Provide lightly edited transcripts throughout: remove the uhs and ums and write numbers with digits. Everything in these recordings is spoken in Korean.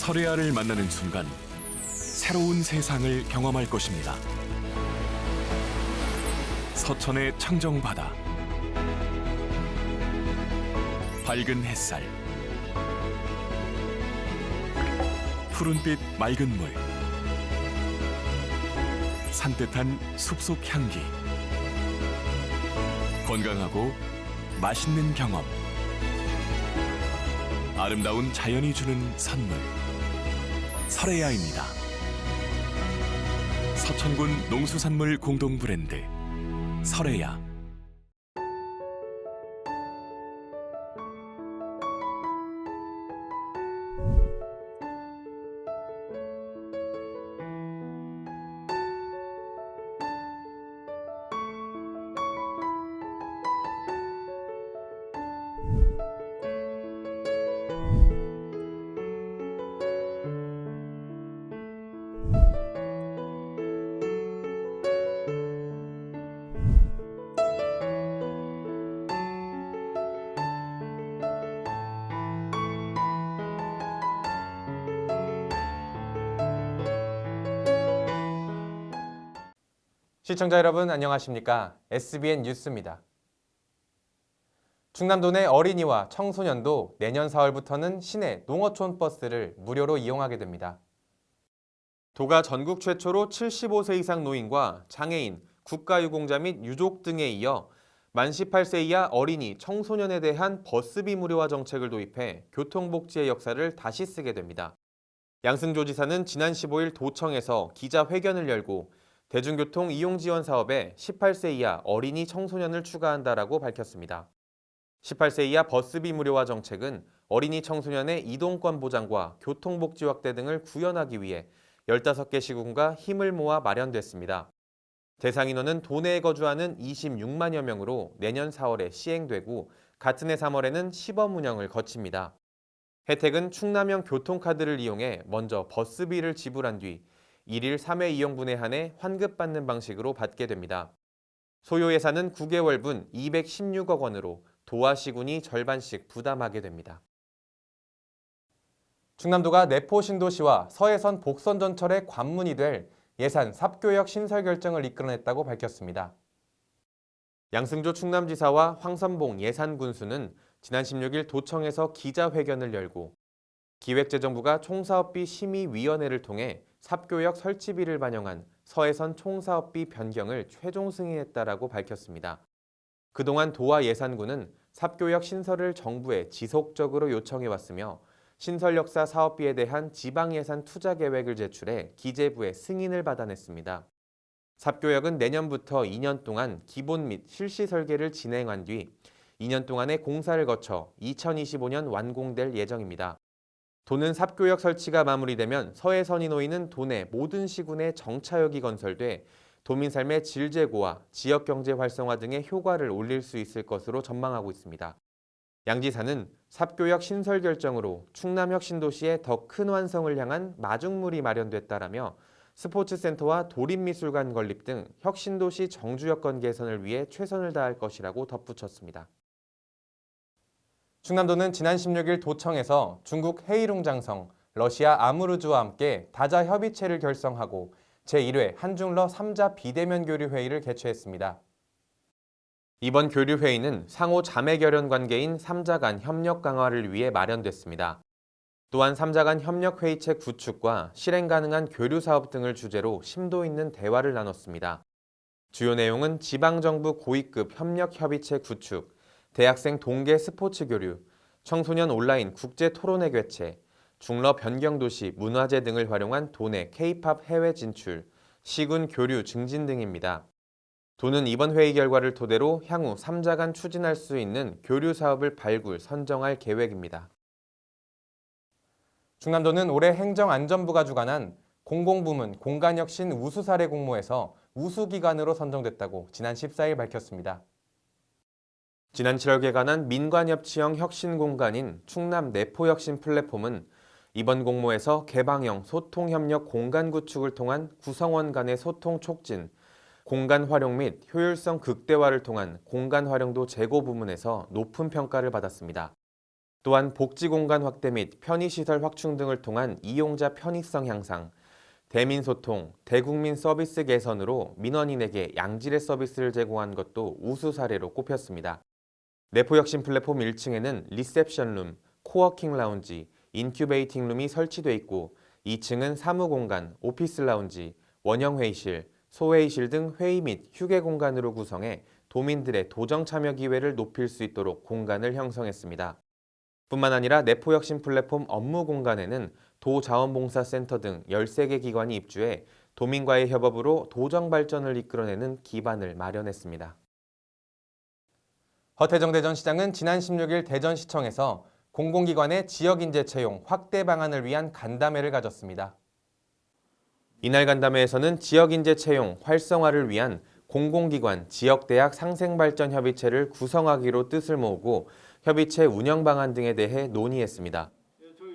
설레아를 만나는 순간 새로운 세상을 경험할 것입니다. 서천의 청정바다, 밝은 햇살, 푸른빛 맑은 물, 산뜻한 숲속 향기, 건강하고 맛있는 경험, 아름다운 자연이 주는 선물, 설레아입니다. 서천군 농수산물 공동 브랜드 설레아. 시청자 여러분 안녕하십니까? SBN 뉴스입니다. 충남도 내 어린이와 청소년도 내년 4월부터는 시내 농어촌 버스를 무료로 이용하게 됩니다. 도가 전국 최초로 75세 이상 노인과 장애인, 국가유공자 및 유족 등에 이어 만 18세 이하 어린이, 청소년에 대한 버스비 무료화 정책을 도입해 교통복지의 역사를 다시 쓰게 됩니다. 양승조 지사는 지난 15일 도청에서 기자회견을 열고 대중교통 이용 지원 사업에 18세 이하 어린이 청소년을 추가한다라고 밝혔습니다. 18세 이하 버스비 무료화 정책은 어린이 청소년의 이동권 보장과 교통복지 확대 등을 구현하기 위해 15개 시군과 힘을 모아 마련됐습니다. 대상 인원은 도내에 거주하는 26만여 명으로 내년 4월에 시행되고 같은 해 3월에는 시범 운영을 거칩니다. 혜택은 충남형 교통카드를 이용해 먼저 버스비를 지불한 뒤 1일 3회 이용분에 한해 환급받는 방식으로 받게 됩니다. 소요 예산은 9개월분 216억 원으로 도와 시군이 절반씩 부담하게 됩니다. 충남도가 내포 신도시와 서해선 복선 전철의 관문이 될 예산 삽교역 신설 결정을 이끌어냈다고 밝혔습니다. 양승조 충남지사와 황선봉 예산군수는 지난 16일 도청에서 기자회견을 열고 기획재정부가 총사업비 심의위원회를 통해 삽교역 설치비를 반영한 서해선 총사업비 변경을 최종 승인했다라고 밝혔습니다. 그동안 도와 예산군은 삽교역 신설을 정부에 지속적으로 요청해왔으며 신설역사 사업비에 대한 지방예산 투자 계획을 제출해 기재부의 승인을 받아냈습니다. 삽교역은 내년부터 2년 동안 기본 및 실시 설계를 진행한 뒤 2년 동안의 공사를 거쳐 2025년 완공될 예정입니다. 도는 삽교역 설치가 마무리되면 서해선이 놓이는 도내 모든 시군에 정차역이 건설돼 도민 삶의 질 제고와 지역경제 활성화 등의 효과를 올릴 수 있을 것으로 전망하고 있습니다. 양 지사는 삽교역 신설 결정으로 충남역 신도시의 더 큰 완성을 향한 마중물이 마련됐다라며 스포츠센터와 도립미술관 건립 등 혁신도시 정주여건 개선을 위해 최선을 다할 것이라고 덧붙였습니다. 충남도는 지난 16일 도청에서 중국 헤이룽 장성, 러시아 아무르주와 함께 다자 협의체를 결성하고 제1회 한중러 3자 비대면 교류 회의를 개최했습니다. 이번 교류 회의는 상호 자매 결연 관계인 3자 간 협력 강화를 위해 마련됐습니다. 또한 3자 간 협력 회의체 구축과 실행 가능한 교류 사업 등을 주제로 심도 있는 대화를 나눴습니다. 주요 내용은 지방정부 고위급 협력 협의체 구축, 대학생 동계 스포츠 교류, 청소년 온라인 국제 토론회 개최, 중러 변경도시 문화재 등을 활용한 도내 K-팝 해외 진출, 시군 교류 증진 등입니다. 도는 이번 회의 결과를 토대로 향후 3자 간 추진할 수 있는 교류 사업을 발굴, 선정할 계획입니다. 충남도는 올해 행정안전부가 주관한 공공부문 공간혁신 우수 사례 공모에서 우수기관으로 선정됐다고 지난 14일 밝혔습니다. 지난 7월 개관한 민관협치형 혁신공간인 충남 내포혁신 플랫폼은 이번 공모에서 개방형 소통협력 공간 구축을 통한 구성원 간의 소통 촉진, 공간 활용 및 효율성 극대화를 통한 공간 활용도 제고 부문에서 높은 평가를 받았습니다. 또한 복지공간 확대 및 편의시설 확충 등을 통한 이용자 편의성 향상, 대민소통, 대국민 서비스 개선으로 민원인에게 양질의 서비스를 제공한 것도 우수 사례로 꼽혔습니다. 내포혁신 플랫폼 1층에는 리셉션룸, 코워킹 라운지, 인큐베이팅 룸이 설치돼 있고 2층은 사무공간, 오피스 라운지, 원형 회의실, 소회의실 등 회의 및 휴게 공간으로 구성해 도민들의 도정 참여 기회를 높일 수 있도록 공간을 형성했습니다. 뿐만 아니라 내포혁신 플랫폼 업무 공간에는 도자원봉사센터 등 13개 기관이 입주해 도민과의 협업으로 도정 발전을 이끌어내는 기반을 마련했습니다. 허태정 대전시장은 지난 16일 대전시청에서 공공기관의 지역인재 채용 확대 방안을 위한 간담회를 가졌습니다. 이날 간담회에서는 지역인재 채용 활성화를 위한 공공기관 지역대학 상생발전협의체를 구성하기로 뜻을 모으고 협의체 운영 방안 등에 대해 논의했습니다.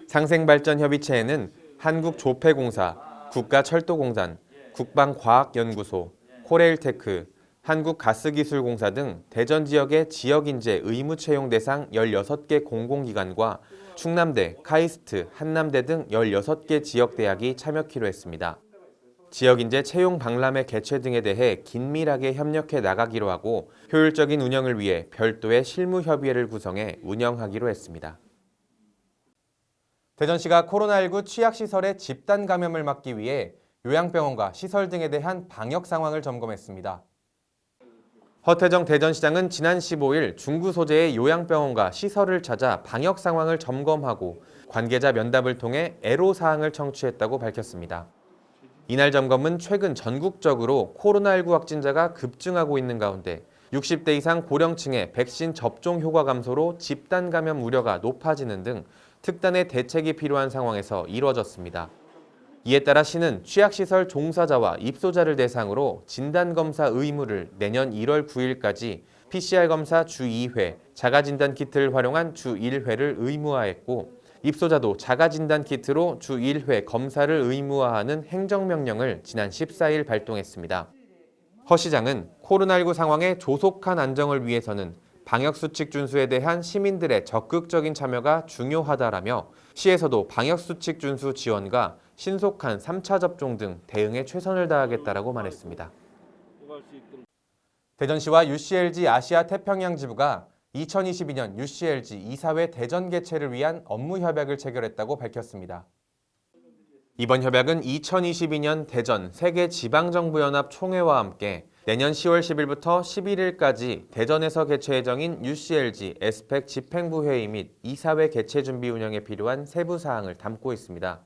상생발전협의체에는 한국조폐공사, 국가철도공단, 국방과학연구소, 코레일테크, 한국가스기술공사 등 대전 지역의 지역인재 의무 채용 대상 16개 공공기관과 충남대, 카이스트, 한남대 등 16개 지역대학이 참여키로 했습니다. 지역인재 채용 박람회 개최 등에 대해 긴밀하게 협력해 나가기로 하고 효율적인 운영을 위해 별도의 실무협의회를 구성해 운영하기로 했습니다. 대전시가 코로나19 취약시설의 집단 감염을 막기 위해 요양병원과 시설 등에 대한 방역 상황을 점검했습니다. 허태정 대전시장은 지난 15일 중구 소재의 요양병원과 시설을 찾아 방역 상황을 점검하고 관계자 면담을 통해 애로사항을 청취했다고 밝혔습니다. 이날 점검은 최근 전국적으로 코로나19 확진자가 급증하고 있는 가운데 60대 이상 고령층의 백신 접종 효과 감소로 집단 감염 우려가 높아지는 등 특단의 대책이 필요한 상황에서 이뤄졌습니다. 이에 따라 시는 취약시설 종사자와 입소자를 대상으로 진단검사 의무를 내년 1월 9일까지 PCR 검사 주 2회, 자가진단키트를 활용한 주 1회를 의무화했고 입소자도 자가진단키트로 주 1회 검사를 의무화하는 행정명령을 지난 14일 발동했습니다. 허 시장은 코로나19 상황의 조속한 안정을 위해서는 방역수칙 준수에 대한 시민들의 적극적인 참여가 중요하다라며 시에서도 방역수칙 준수 지원과 신속한 3차 접종 등 대응에 최선을 다하겠다라고 말했습니다. 대전시와 UCLG 아시아 태평양 지부가 2022년 UCLG 이사회 대전 개최를 위한 업무 협약을 체결했다고 밝혔습니다. 이번 협약은 2022년 대전 세계지방정부연합 총회와 함께 내년 10월 10일부터 11일까지 대전에서 개최 예정인 UCLG 에스펙 집행부 회의 및 이사회 개최 준비 운영에 필요한 세부 사항을 담고 있습니다.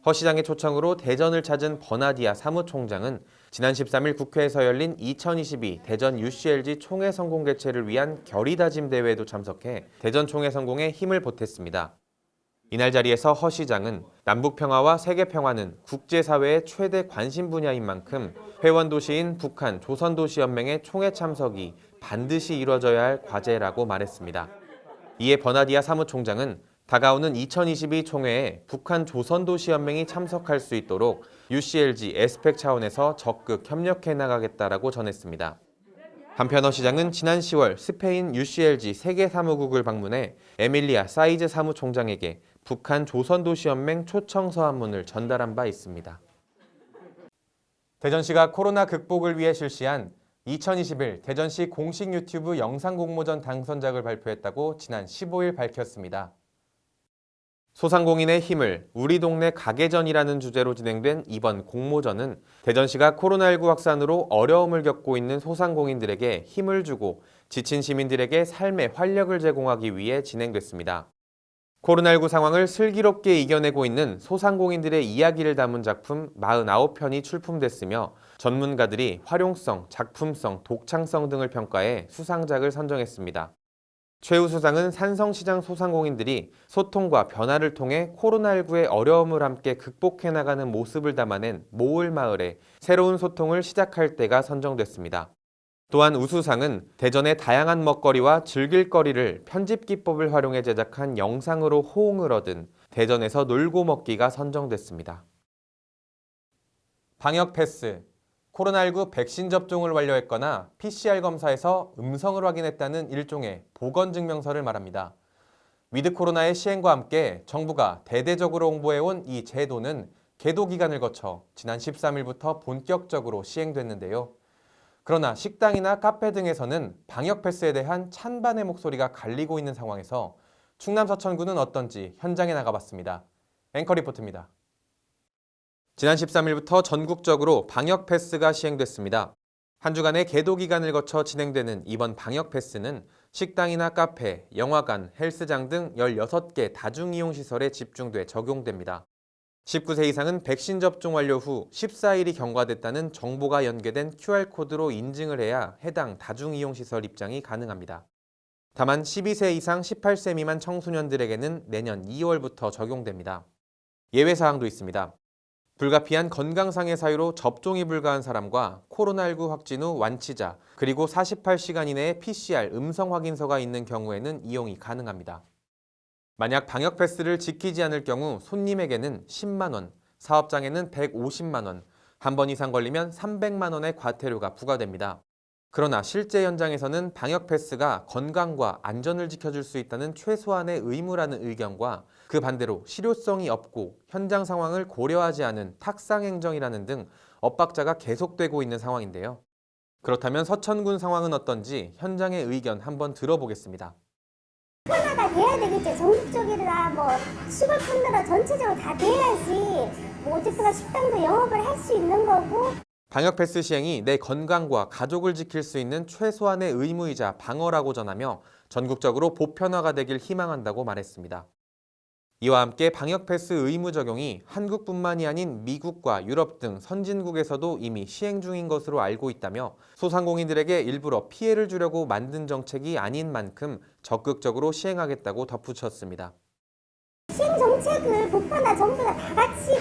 허 시장의 초청으로 대전을 찾은 버나디아 사무총장은 지난 13일 국회에서 열린 2022 대전 UCLG 총회 성공 개최를 위한 결의다짐 대회에도 참석해 대전 총회 성공에 힘을 보탰습니다. 이날 자리에서 허 시장은 남북평화와 세계평화는 국제사회의 최대 관심 분야인 만큼 회원 도시인 북한 조선도시연맹의 총회 참석이 반드시 이뤄져야 할 과제라고 말했습니다. 이에 버나디아 사무총장은 다가오는 2022 총회에 북한 조선도시연맹이 참석할 수 있도록 UCLG 에스펙 차원에서 적극 협력해 나가겠다라고 전했습니다. 한편 허 시장은 지난 10월 스페인 UCLG 세계사무국을 방문해 에밀리아 사이즈 사무총장에게 북한 조선도시연맹 초청 서한문을 전달한 바 있습니다. 대전시가 코로나 극복을 위해 실시한 2021 대전시 공식 유튜브 영상 공모전 당선작을 발표했다고 지난 15일 밝혔습니다. 소상공인의 힘을 우리 동네 가게전이라는 주제로 진행된 이번 공모전은 대전시가 코로나19 확산으로 어려움을 겪고 있는 소상공인들에게 힘을 주고 지친 시민들에게 삶의 활력을 제공하기 위해 진행됐습니다. 코로나19 상황을 슬기롭게 이겨내고 있는 소상공인들의 이야기를 담은 작품 49편이 출품됐으며 전문가들이 활용성, 작품성, 독창성 등을 평가해 수상작을 선정했습니다. 최우수상은 산성시장 소상공인들이 소통과 변화를 통해 코로나19의 어려움을 함께 극복해 나가는 모습을 담아낸 모을마을에 새로운 소통을 시작할 때가 선정됐습니다. 또한 우수상은 대전의 다양한 먹거리와 즐길거리를 편집 기법을 활용해 제작한 영상으로 호응을 얻은 대전에서 놀고 먹기가 선정됐습니다. 방역 패스. 코로나19 백신 접종을 완료했거나 PCR 검사에서 음성을 확인했다는 일종의 보건증명서를 말합니다. 위드 코로나의 시행과 함께 정부가 대대적으로 홍보해온 이 제도는 계도 기간을 거쳐 지난 13일부터 본격적으로 시행됐는데요. 그러나 식당이나 카페 등에서는 방역 패스에 대한 찬반의 목소리가 갈리고 있는 상황에서 충남 서천군은 어떤지 현장에 나가봤습니다. 앵커 리포트입니다. 지난 13일부터 전국적으로 방역 패스가 시행됐습니다. 한 주간의 계도 기간을 거쳐 진행되는 이번 방역 패스는 식당이나 카페, 영화관, 헬스장 등 16개 다중이용시설에 집중돼 적용됩니다. 19세 이상은 백신 접종 완료 후 14일이 경과됐다는 정보가 연계된 QR코드로 인증을 해야 해당 다중이용시설 입장이 가능합니다. 다만 12세 이상 18세 미만 청소년들에게는 내년 2월부터 적용됩니다. 예외 사항도 있습니다. 불가피한 건강상의 사유로 접종이 불가한 사람과 코로나19 확진 후 완치자, 그리고 48시간 이내에 PCR 음성 확인서가 있는 경우에는 이용이 가능합니다. 만약 방역 패스를 지키지 않을 경우 손님에게는 10만 원, 사업장에는 150만 원, 한 번 이상 걸리면 300만 원의 과태료가 부과됩니다. 그러나 실제 현장에서는 방역 패스가 건강과 안전을 지켜줄 수 있다는 최소한의 의무라는 의견과 그 반대로 실효성이 없고 현장 상황을 고려하지 않은 탁상 행정이라는 등 엇박자가 계속되고 있는 상황인데요. 그렇다면 서천군 상황은 어떤지 현장의 의견 한번 들어보겠습니다. 하나가 돼야 되겠죠. 전국적이라 시골분들은 전체적으로 다 돼야지 어쨌든 식당도 영업을 할 수 있는 거고. 방역 패스 시행이 내 건강과 가족을 지킬 수 있는 최소한의 의무이자 방어라고 전하며 전국적으로 보편화가 되길 희망한다고 말했습니다. 이와 함께 방역 패스 의무 적용이 한국뿐만이 아닌 미국과 유럽 등 선진국에서도 이미 시행 중인 것으로 알고 있다며 소상공인들에게 일부러 피해를 주려고 만든 정책이 아닌 만큼 적극적으로 시행하겠다고 덧붙였습니다. 시행 정책을 보편화 정부가 다 같이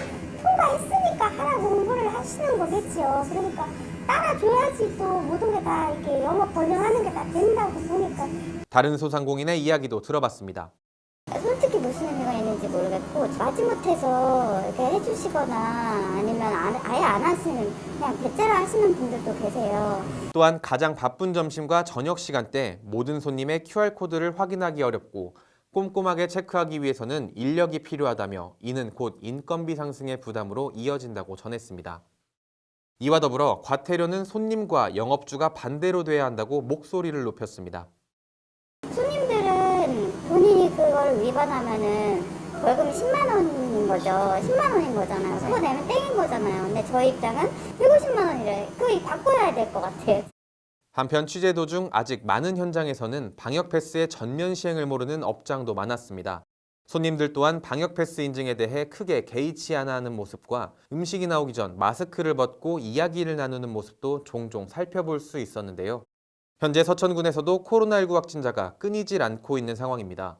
통과했으니까 하라고 공부를 하시는 거겠죠. 그러니까 따라줘야지 또 모든 게 다 이렇게 영업 번영하는 게 다 된다고 보니까. 다른 소상공인의 이야기도 들어봤습니다. 솔직히 무슨 의미가 있는지 모르겠고 마지못해서 이렇게 해주시거나 아니면 아예 안 하시는 그냥 배째라 하시는 분들도 계세요. 또한 가장 바쁜 점심과 저녁 시간대 모든 손님의 QR코드를 확인하기 어렵고 꼼꼼하게 체크하기 위해서는 인력이 필요하다며 이는 곧 인건비 상승의 부담으로 이어진다고 전했습니다. 이와 더불어 과태료는 손님과 영업주가 반대로 돼야 한다고 목소리를 높였습니다. 손님들은 본인이 그걸 위반하면은 벌금이 10만 원인 거죠. 10만 원인 거잖아요. 그거 내면 땡인 거잖아요. 근데 저희 입장은 150만 원이래. 그거 바꿔야 될 것 같아요. 한편 취재 도중 아직 많은 현장에서는 방역 패스의 전면 시행을 모르는 업장도 많았습니다. 손님들 또한 방역 패스 인증에 대해 크게 개의치 않아 하는 모습과 음식이 나오기 전 마스크를 벗고 이야기를 나누는 모습도 종종 살펴볼 수 있었는데요. 현재 서천군에서도 코로나19 확진자가 끊이질 않고 있는 상황입니다.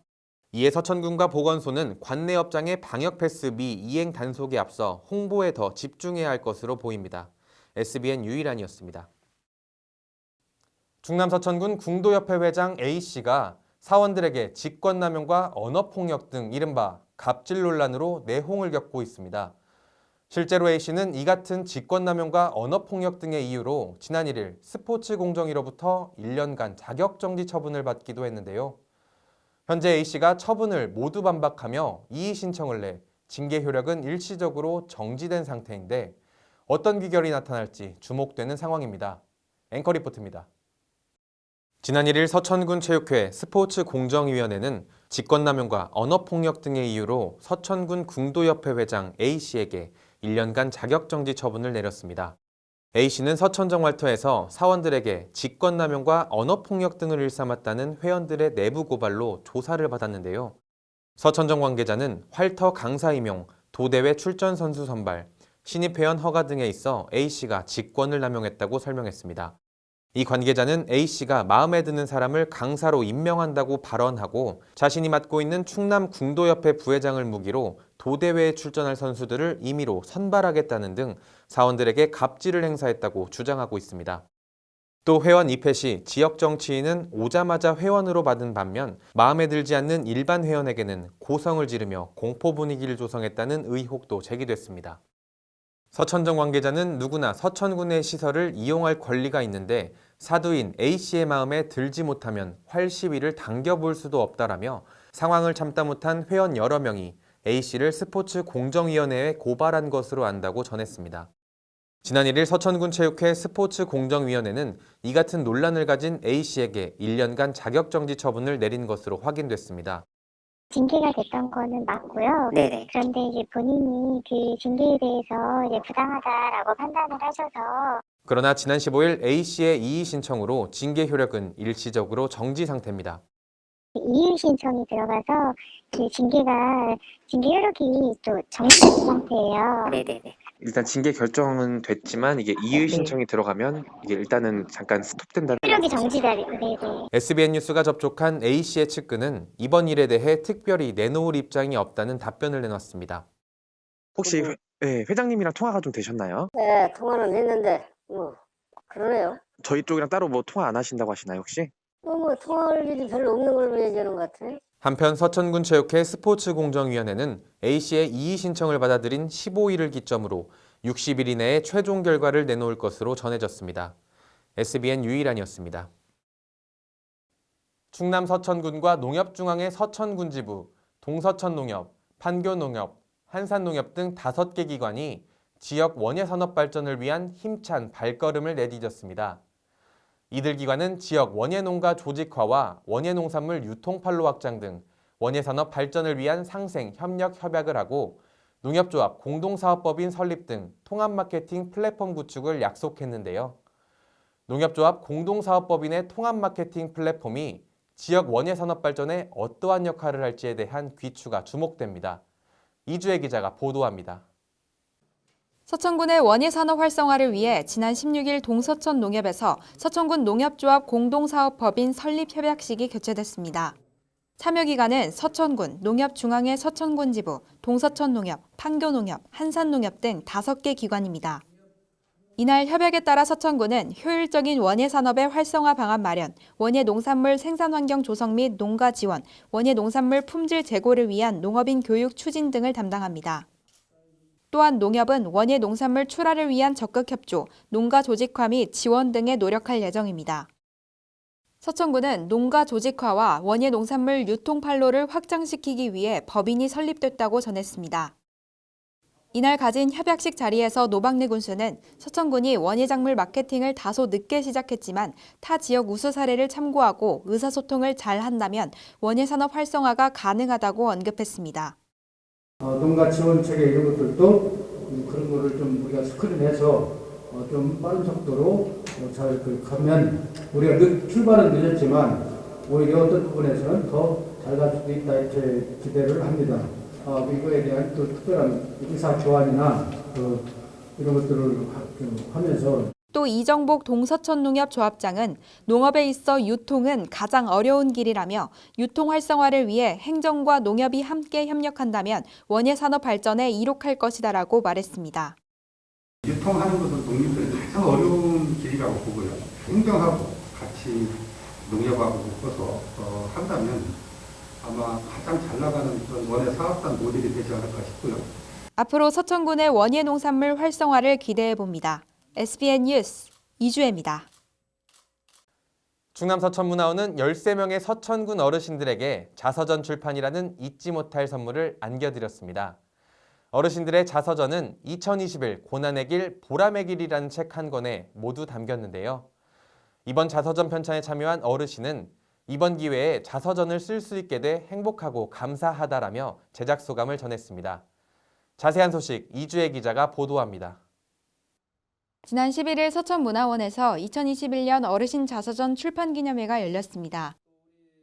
이에 서천군과 보건소는 관내 업장의 방역 패스 미이행 단속에 앞서 홍보에 더 집중해야 할 것으로 보입니다. SBN 유일한이었습니다. 충남 서천군 궁도협회 회장 A씨가 사원들에게 직권남용과 언어폭력 등 이른바 갑질 논란으로 내홍을 겪고 있습니다. 실제로 A씨는 이 같은 직권남용과 언어폭력 등의 이유로 지난 1일 스포츠공정위로부터 1년간 자격정지 처분을 받기도 했는데요. 현재 A씨가 처분을 모두 반박하며 이의 신청을 내 징계 효력은 일시적으로 정지된 상태인데 어떤 귀결이 나타날지 주목되는 상황입니다. 앵커 리포트입니다. 지난 1일 서천군 체육회 스포츠공정위원회는 직권남용과 언어폭력 등의 이유로 서천군 궁도협회 회장 A씨에게 1년간 자격정지 처분을 내렸습니다. A씨는 서천정 활터에서 사원들에게 직권남용과 언어폭력 등을 일삼았다는 회원들의 내부 고발로 조사를 받았는데요. 서천정 관계자는 활터 강사 임용, 도대회 출전 선수 선발, 신입회원 허가 등에 있어 A씨가 직권을 남용했다고 설명했습니다. 이 관계자는 A씨가 마음에 드는 사람을 강사로 임명한다고 발언하고 자신이 맡고 있는 충남 궁도협회 부회장을 무기로 도대회에 출전할 선수들을 임의로 선발하겠다는 등 사원들에게 갑질을 행사했다고 주장하고 있습니다. 또 회원 입회 시 지역 정치인은 오자마자 회원으로 받은 반면 마음에 들지 않는 일반 회원에게는 고성을 지르며 공포 분위기를 조성했다는 의혹도 제기됐습니다. 서천정 관계자는 누구나 서천군의 시설을 이용할 권리가 있는데 사두인 A씨의 마음에 들지 못하면 활 시위를 당겨볼 수도 없다라며 상황을 참다 못한 회원 여러 명이 A씨를 스포츠 공정위원회에 고발한 것으로 안다고 전했습니다. 지난 1일 서천군 체육회 스포츠 공정위원회는 이 같은 논란을 가진 A씨에게 1년간 자격정지 처분을 내린 것으로 확인됐습니다. 징계가 됐던 거는 맞고요. 네네. 그런데 이제 본인이 그 징계에 대해서 이제 부당하다라고 판단을 하셔서 그러나 지난 15일 A씨의 이의 신청으로 징계 효력은 일시적으로 정지 상태입니다. 이의 신청이 들어가서 그 징계 효력이 또 정지된 상태예요. 네네네. 일단 징계 결정은 됐지만 이게 이의 네. 신청이 들어가면 이게 일단은 잠깐 스톱된다는. 효력이 정지가 네네. SBN 뉴스가 접촉한 A씨의 측근은 이번 일에 대해 특별히 내놓을 입장이 없다는 답변을 내놨습니다. 혹시 회장님이랑 통화가 좀 되셨나요? 네, 통화는 했는데 그러네요. 저희 쪽이랑 따로 뭐 통화 안 하신다고 하시나요 혹시? 통화할 일이 별로 없는 걸로 얘기하는 것 같으네. 한편 서천군 체육회 스포츠공정위원회는 A씨의 이의 신청을 받아들인 15일을 기점으로 60일 이내에 최종 결과를 내놓을 것으로 전해졌습니다. SBN 유일한이었습니다. 충남 서천군과 농협중앙회 서천군지부, 동서천농협, 판교농협, 한산농협 등 5개 기관이 지역 원예산업 발전을 위한 힘찬 발걸음을 내디뎠습니다. 이들 기관은 지역 원예농가 조직화와 원예농산물 유통판로 확장 등 원예산업 발전을 위한 상생, 협력, 협약을 하고 농협조합 공동사업법인 설립 등 통합마케팅 플랫폼 구축을 약속했는데요. 농협조합 공동사업법인의 통합마케팅 플랫폼이 지역 원예산업 발전에 어떠한 역할을 할지에 대한 귀추가 주목됩니다. 이주혜 기자가 보도합니다. 서천군의 원예산업 활성화를 위해 지난 16일 동서천 농협에서 서천군 농협조합 공동사업법인 설립 협약식이 개최됐습니다. 참여기관은 서천군, 농협중앙회 서천군지부, 동서천농협, 판교농협, 한산농협 등 5개 기관입니다. 이날 협약에 따라 서천군은 효율적인 원예산업의 활성화 방안 마련, 원예농산물 생산환경 조성 및 농가 지원, 원예농산물 품질 제고를 위한 농업인 교육 추진 등을 담당합니다. 또한 농협은 원예 농산물 출하를 위한 적극 협조, 농가 조직화 및 지원 등에 노력할 예정입니다. 서천군은 농가 조직화와 원예 농산물 유통 판로를 확장시키기 위해 법인이 설립됐다고 전했습니다. 이날 가진 협약식 자리에서 노박래 군수는 서천군이 원예작물 마케팅을 다소 늦게 시작했지만 타 지역 우수 사례를 참고하고 의사소통을 잘 한다면 원예산업 활성화가 가능하다고 언급했습니다. 농가 지원 체계 이런 것들도 그런 거를 좀 우리가 스크린해서 좀 빠른 속도로 잘 가면 우리가 출발은 늦었지만 오히려 어떤 부분에서는 더 잘 갈 수도 있다 이렇게 기대를 합니다. 이거에 대한 또 특별한 의사 교환이나 이런 것들을 하면서. 또 이정복 동서천농협 조합장은 농업에 있어 유통은 가장 어려운 길이라며 유통 활성화를 위해 행정과 농협이 함께 협력한다면 원예산업 발전에 이룩할 것이다라고 말했습니다. 유통하는 것은 농민들이 가장 어려운 길이라고 보고요. 행정하고 같이 농협하고 묶어서 한다면 아마 가장 잘 나가는 그런 원예 사업단 모델이 되지 않을까 싶고요. 앞으로 서천군의 원예 농산물 활성화를 기대해 봅니다. SBN 뉴스 이주혜입니다. 충남 서천문화원은 13명의 서천군 어르신들에게 자서전 출판이라는 잊지 못할 선물을 안겨드렸습니다. 어르신들의 자서전은 2021 고난의 길, 보람의 길이라는 책 한 권에 모두 담겼는데요. 이번 자서전 편찬에 참여한 어르신은 이번 기회에 자서전을 쓸 수 있게 돼 행복하고 감사하다라며 제작 소감을 전했습니다. 자세한 소식 이주혜 기자가 보도합니다. 지난 11일 서천문화원에서 2021년 어르신 자서전 출판기념회가 열렸습니다.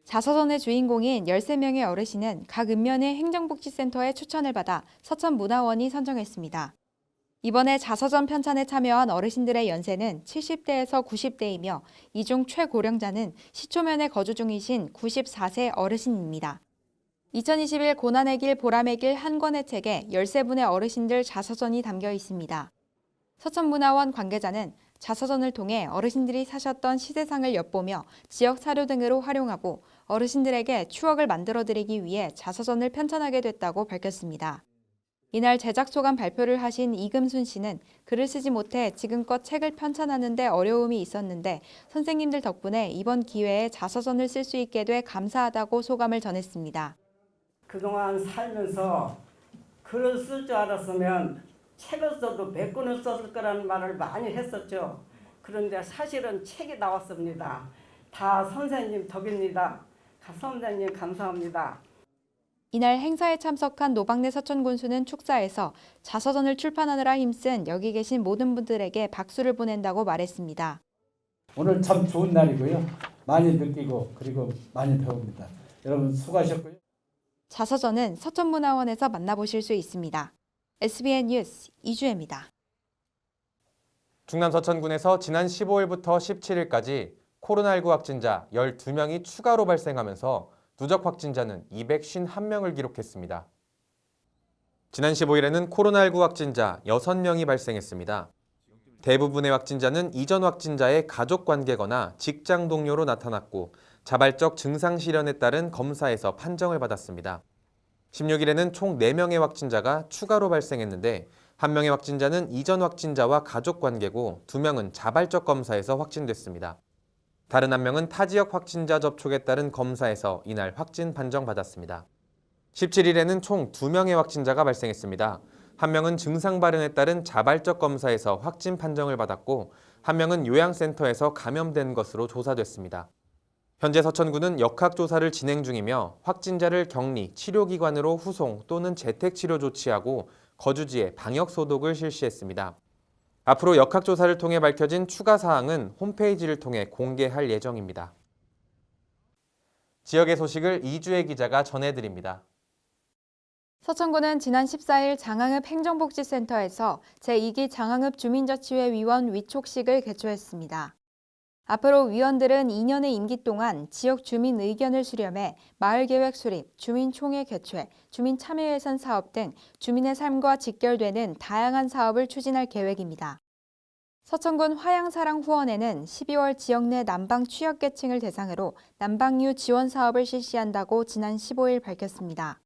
자서전의 주인공인 13명의 어르신은 각 읍면의 행정복지센터의 추천을 받아 서천문화원이 선정했습니다. 이번에 자서전 편찬에 참여한 어르신들의 연세는 70대에서 90대이며 이 중 최고령자는 시초면에 거주 중이신 94세 어르신입니다. 2021 고난의 길, 보람의 길 한 권의 책에 13분의 어르신들 자서전이 담겨 있습니다. 서천문화원 관계자는 자서전을 통해 어르신들이 사셨던 시세상을 엿보며 지역 사료 등으로 활용하고 어르신들에게 추억을 만들어드리기 위해 자서전을 편찬하게 됐다고 밝혔습니다. 이날 제작 소감 발표를 하신 이금순 씨는 글을 쓰지 못해 지금껏 책을 편찬하는 데 어려움이 있었는데 선생님들 덕분에 이번 기회에 자서전을 쓸 수 있게 돼 감사하다고 소감을 전했습니다. 그동안 살면서 글을 쓸 줄 알았으면 책을 써도 100권을 썼을 거라는 말을 많이 했었죠. 그런데 사실은 책이 나왔습니다. 다 선생님 덕입니다. 선생님 감사합니다. 이날 행사에 참석한 노박래 서천군수는 축사에서 자서전을 출판하느라 힘쓴 여기 계신 모든 분들에게 박수를 보낸다고 말했습니다. 오늘 참 좋은 날이고요. 많이 느끼고 그리고 많이 배웁니다. 여러분 수고하셨고요. 자서전은 서천문화원에서 만나보실 수 있습니다. SBN 뉴스 이주혜입니다. 충남 서천군에서 지난 15일부터 17일까지 코로나19 확진자 12명이 추가로 발생하면서 누적 확진자는 251명을 기록했습니다. 지난 15일에는 코로나19 확진자 6명이 발생했습니다. 대부분의 확진자는 이전 확진자의 가족 관계거나 직장 동료로 나타났고 자발적 증상 실현에 따른 검사에서 판정을 받았습니다. 16일에는 총 4명의 확진자가 추가로 발생했는데 1명의 확진자는 이전 확진자와 가족 관계고 2명은 자발적 검사에서 확진됐습니다. 다른 1명은 타 지역 확진자 접촉에 따른 검사에서 이날 확진 판정받았습니다. 17일에는 총 2명의 확진자가 발생했습니다. 1명은 증상 발현에 따른 자발적 검사에서 확진 판정을 받았고 1명은 요양센터에서 감염된 것으로 조사됐습니다. 현재 서천군은 역학조사를 진행 중이며 확진자를 격리, 치료기관으로 후송 또는 재택치료 조치하고 거주지에 방역소독을 실시했습니다. 앞으로 역학조사를 통해 밝혀진 추가 사항은 홈페이지를 통해 공개할 예정입니다. 지역의 소식을 이주혜 기자가 전해드립니다. 서천군은 지난 14일 장항읍 행정복지센터에서 제2기 장항읍 주민자치회 위원 위촉식을 개최했습니다. 앞으로 위원들은 2년의 임기 동안 지역 주민 의견을 수렴해 마을계획 수립, 주민총회 개최, 주민참여예산 사업 등 주민의 삶과 직결되는 다양한 사업을 추진할 계획입니다. 서천군 화양사랑후원회는 12월 지역 내 난방 취약계층을 대상으로 난방유 지원 사업을 실시한다고 지난 15일 밝혔습니다.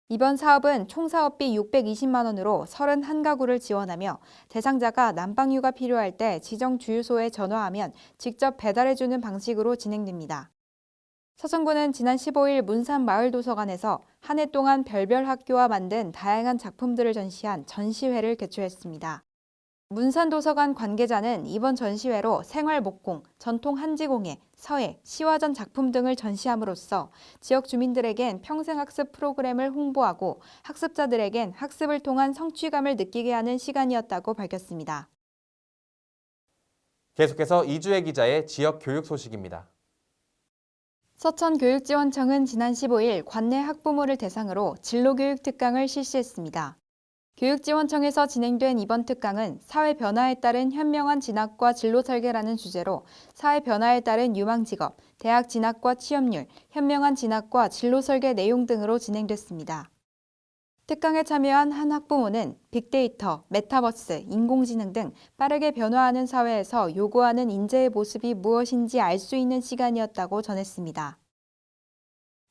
이번 사업은 총 사업비 620만 원으로 31가구를 지원하며 대상자가 난방유가 필요할 때 지정 주유소에 전화하면 직접 배달해주는 방식으로 진행됩니다. 서천군은 지난 15일 문산마을도서관에서 한 해 동안 별별 학교와 만든 다양한 작품들을 전시한 전시회를 개최했습니다. 문산도서관 관계자는 이번 전시회로 생활목공, 전통 한지공예, 서예, 시화전 작품 등을 전시함으로써 지역 주민들에겐 평생학습 프로그램을 홍보하고 학습자들에겐 학습을 통한 성취감을 느끼게 하는 시간이었다고 밝혔습니다. 계속해서 이주혜 기자의 지역 교육 소식입니다. 서천교육지원청은 지난 15일 관내 학부모를 대상으로 진로교육 특강을 실시했습니다. 교육지원청에서 진행된 이번 특강은 사회 변화에 따른 현명한 진학과 진로 설계라는 주제로 사회 변화에 따른 유망 직업, 대학 진학과 취업률, 현명한 진학과 진로 설계 내용 등으로 진행됐습니다. 특강에 참여한 한 학부모는 빅데이터, 메타버스, 인공지능 등 빠르게 변화하는 사회에서 요구하는 인재의 모습이 무엇인지 알 수 있는 시간이었다고 전했습니다.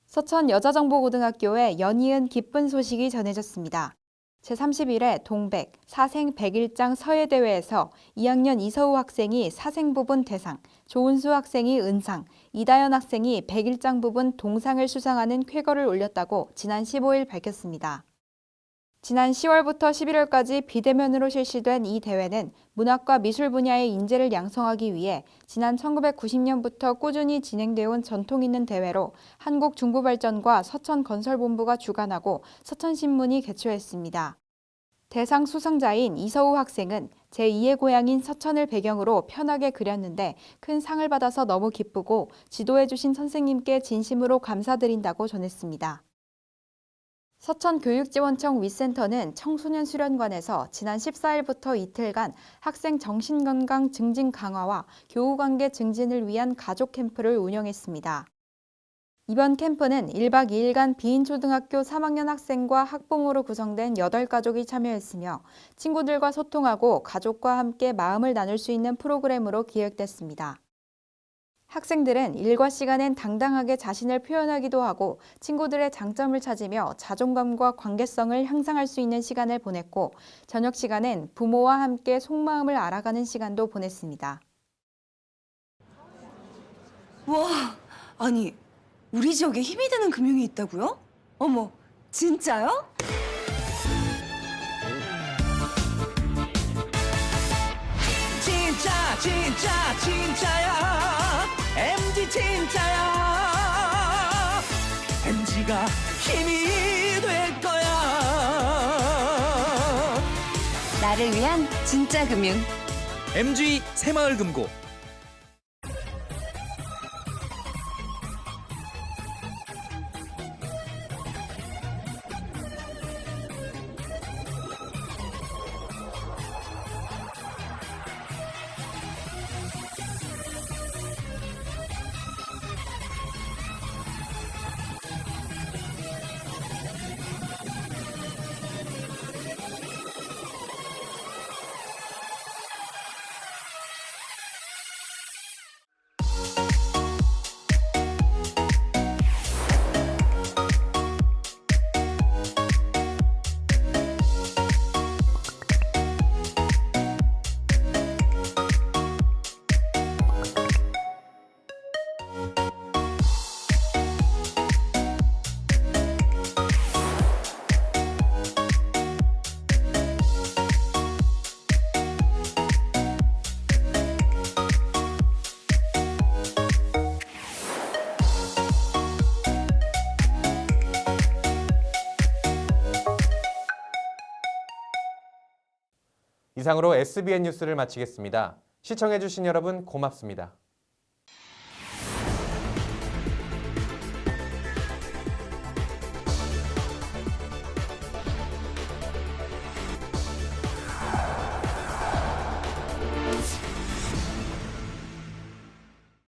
서천 여자정보고등학교에 연이은 기쁜 소식이 전해졌습니다. 제31회 동백 사생 101장 서예대회에서 2학년 이서우 학생이 사생 부분 대상, 조은수 학생이 은상, 이다연 학생이 101장 부분 동상을 수상하는 쾌거를 올렸다고 지난 15일 밝혔습니다. 지난 10월부터 11월까지 비대면으로 실시된 이 대회는 문학과 미술 분야의 인재를 양성하기 위해 지난 1990년부터 꾸준히 진행되어 온 전통 있는 대회로 한국중부발전과 서천건설본부가 주관하고 서천신문이 개최했습니다. 대상 수상자인 이서우 학생은 제2의 고향인 서천을 배경으로 편하게 그렸는데 큰 상을 받아서 너무 기쁘고 지도해주신 선생님께 진심으로 감사드린다고 전했습니다. 서천교육지원청 윗센터는 청소년 수련관에서 지난 14일부터 이틀간 학생 정신건강 증진 강화와 교우관계 증진을 위한 가족 캠프를 운영했습니다. 이번 캠프는 1박 2일간 비인초등학교 3학년 학생과 학부모로 구성된 8가족이 참여했으며 친구들과 소통하고 가족과 함께 마음을 나눌 수 있는 프로그램으로 기획됐습니다. 학생들은 일과 시간엔 당당하게 자신을 표현하기도 하고 친구들의 장점을 찾으며 자존감과 관계성을 향상할 수 있는 시간을 보냈고 저녁 시간엔 부모와 함께 속마음을 알아가는 시간도 보냈습니다. 와, 아니 우리 지역에 힘이 되는 금융이 있다고요? 어머, 진짜요? 진짜야. MG 진짜야. MG가 힘이 될 거야. 나를 위한 진짜 금융. MG 새마을금고. 이상으로 SBN 뉴스를 마치겠습니다. 시청해주신 여러분 고맙습니다.